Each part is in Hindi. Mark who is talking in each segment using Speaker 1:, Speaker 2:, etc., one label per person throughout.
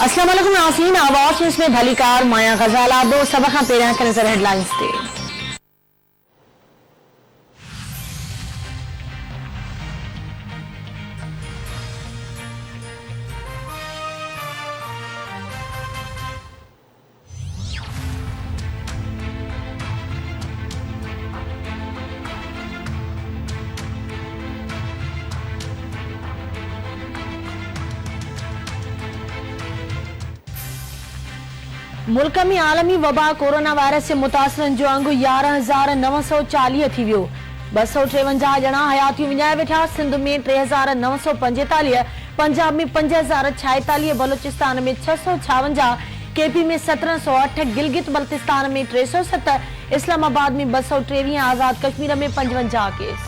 Speaker 1: अस्सलाम वालेकुम नाज़रीन, आवाज़ न्यूज़ में भलीकार माया गज़ाल आप दो सब खां पहिरियां के नज़र हेडलाइंस ते। मुल्क में आलमी वबा कोरोना वायरस से मुतासिरन जो अंग 11,940 थी वियो। 253 ॼणा हयातियूं विञाए वेठा। सिंध में 3,945, पंजाब में 5,046, बलूचिस्तान में 656, केपी में 1,708, गिलगित बल्तिस्तान में 307, इस्लामाबाद में 223, आजाद कश्मीर में 55 केस।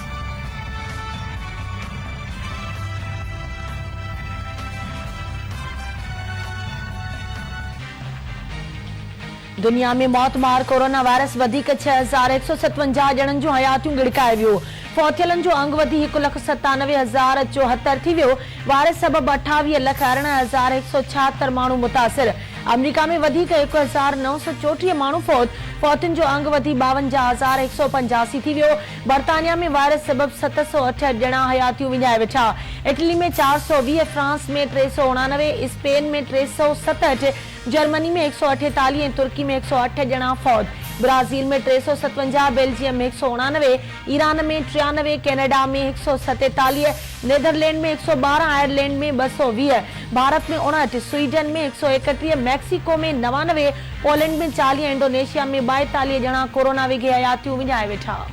Speaker 1: दुनिया में मौतमार कोरोना वायरस वधिक 6,157 ॼणनि जूं हयातियूं गिड़काए वियो। फौथियलनि जो अंग वधी 1,97,074 थी वियो। वायरस सबब 28,18,176 माण्हू मुतासिर। अमेरिका में वधीक 1,934 माण्हू फौत। फौतियुनि जो अंग वधी 52,185 थी वियो। बर्तानिया में वायरस सबब 708 ॼणा हयातियूं विञाए वेठा। इटली में 420, फ्रांस में 389, स्पेन में 367, जर्मनी में 148, तुर्की में 108 ॼणा फौत। ब्राजील में 357, बेल्जियम में 189, ईरान में 93, कनाडा में 147, नीदरलैंड में 112, आयरलैंड में 220, भारत में 59, स्वीडन में 131, मैक्सिको में 99, पोलैंड में 40, इंडोनेशिया में 42 ॼणा कोरोना विघे हयातियूं विञाए वेठा।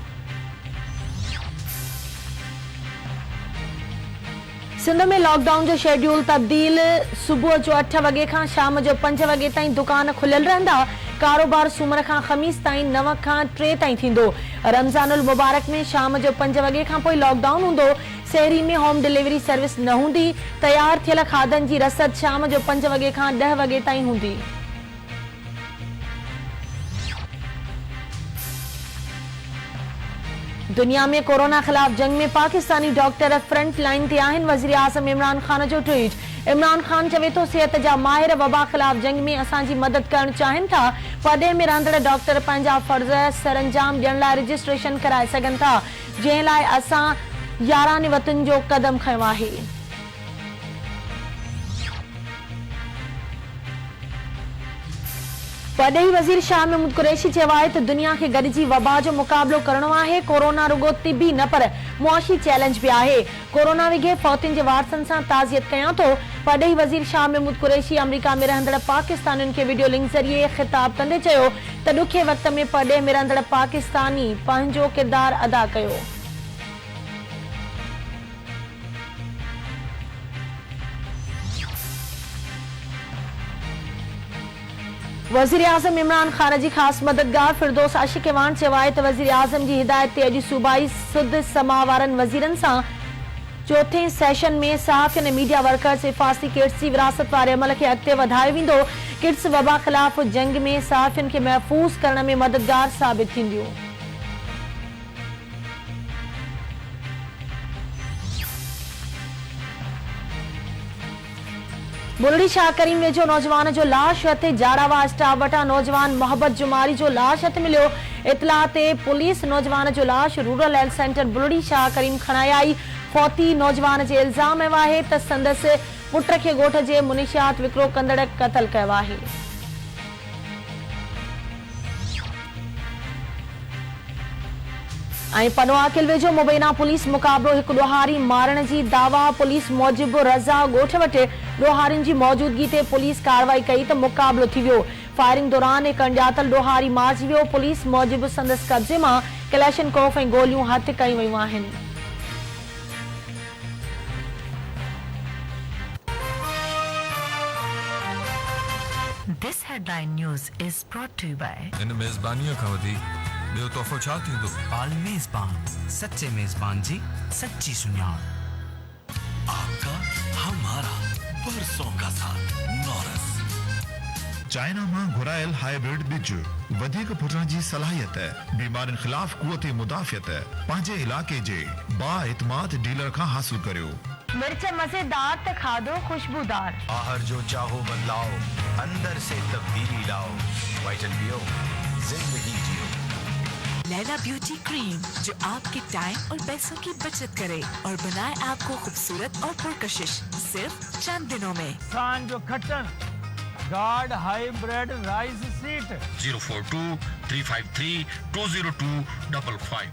Speaker 1: सिंध में लॉकडाउन जो शेड्यूल तब्दील। सुबह जो 8 वगे खां शाम जो 5 वगे ताईं दुकान खुलियल रहंदा। कारोबार सूमर खां ख़मीस ताईं 9 खां 3 ताईं थींदो। रमज़ानुल मुबारक में शाम जो 5 वगे खां पोइ लॉकडाउन हूंदो। शहरी में होम डिलीवरी सर्विस न हूंदी। तैयार थियल खाधनि जी रसद शाम जो 5 वगे खां 10 वगे ताईं हूंदी। दुनिया में कोरोना खिलाफ जंग में पाकिस्तानी डॉक्टर फ्रंट लाइन ते आहिनि। वज़ीर आज़म इमरान खान जो ट्वीट। इमरान खान चवे थो, सिहत जा माहिर वबा खिलाफ जंग में असांजी मदद करणु चाहिनि था। परॾे में रहंदड़ डॉक्टर पंहिंजा फर्ज़ सरअंजाम ॾियण लाइ रजिस्ट्रेशन कराए सघनि था, जंहिं लाइ असां याराने वतन जो क़दम खंयो आहे। परॾेही वज़ीर शाह महमूद कुरैशी चयो आहे त दुनिया खे गॾिजी वबा जो मुक़ाबिलो करणो आहे। कोरोना रुगो तिबी न पर मुआशी चैलेंज भी आहे। कोरोना विघे फौतियुनि जे वारसनि सां ताज़ियत कयां थो। परॾेही वज़ीर शाह महमूद कुरैशी अमेरिका में रहंदड़ पाकिस्तानियुनि खे वीडियो लिंक ज़रिए ख़िताब कंदे चयो त ॾुखे वक़्त में परॾे में रहंदड़ पाकिस्तानी पंहिंजो किरदार अदा कयो। वज़ीर आज़म इमरान खान जी ख़ासि मददगार फिरदौस आशिक़वान चयो आहे त वज़ीर आज़म जी हिदायत ते अॼु सूबाई सुद समा वारनि वज़ीरनि सां चौथे सेशन में सहाफ़ियुनि ऐं मीडिया वर्कर्स हिफ़ाज़ती किट्स जी विरासत वारे अमल खे अॻिते वधायो वेंदो। किट्स वबा ख़िलाफ़ जंग में सहाफ़ियुनि खे महफ़ूज़ करण में मददगार साबित थींदियूं। बुलड़ी शाह करीम वेझो नौजवान जो लाश हथे। जाड़ावा स्टाफ वटां नौजवान मोहब्बत जुमारी जो लाश हथ मिलियो। इतला ते पुलिस नौजवान जो लाश रूरल हेल्थ सेंटर बुलड़ी शाह करीम खणाए आई। फौती नौजवान जे इल्ज़ाम आहे त संदसि पुट खे ॻोठ जे मुनिशियात विकिरो कंदड़ क़तल कयो आहे। पनवा किल वेझो मुबैना पुलिस मुक़ाबिलो हिकु ॾोहारी मारण जी दावा। पुलिस मूजिब रज़ा ॻोठ वटि ॾोहारियुनि जी मौजूदगी ते पुलिस कार्रवाई कई त मुक़ाबिलो थी वियो। फायरिंग दौरान हिकु अणॼातल ॾोहारी मारिजी वियो। पुलिस मूजिब संदसि कब्ज़े मां कलैशनकोफ ऐं गोलियूं हथ कयूं वयूं आहिनि।
Speaker 2: This headline news is brought to you by
Speaker 3: इन मेज़बानीअ खां वधी ॿियो तोहफ़ो छा थींदो?
Speaker 4: आल मेज़बान, सच्चे मेज़बान जी सच्ची सुञाण।
Speaker 5: आपका हमारा परसों का साथ नौरस।
Speaker 6: चाइना मां घुरायल हाइब्रिड बिज वधिक फुटण जी सलाहियत, बीमारियुनि ख़िलाफ़ क़ुवत मुदाफ़ियत पंहिंजे इलाइक़े जे बाएतमाद डीलर खां हासिल करियो।
Speaker 1: मिर्च मजेदार त खाधो खुशबूदार।
Speaker 5: बाहर जो चाहो बदलाओ, अंदर से तब्दीली लाओ। वाइटल पियो, जिंदगी जियो।
Speaker 2: लैला ब्यूटी क्रीम जो आपके टाइम और पैसों की बचत करे और बनाए आपको खूबसूरत और पुरकशिश सिर्फ चंद दिनों में।
Speaker 7: सांजो खट्टन गार्ड हाईब्रिड राइस सीट
Speaker 5: 042 353 20255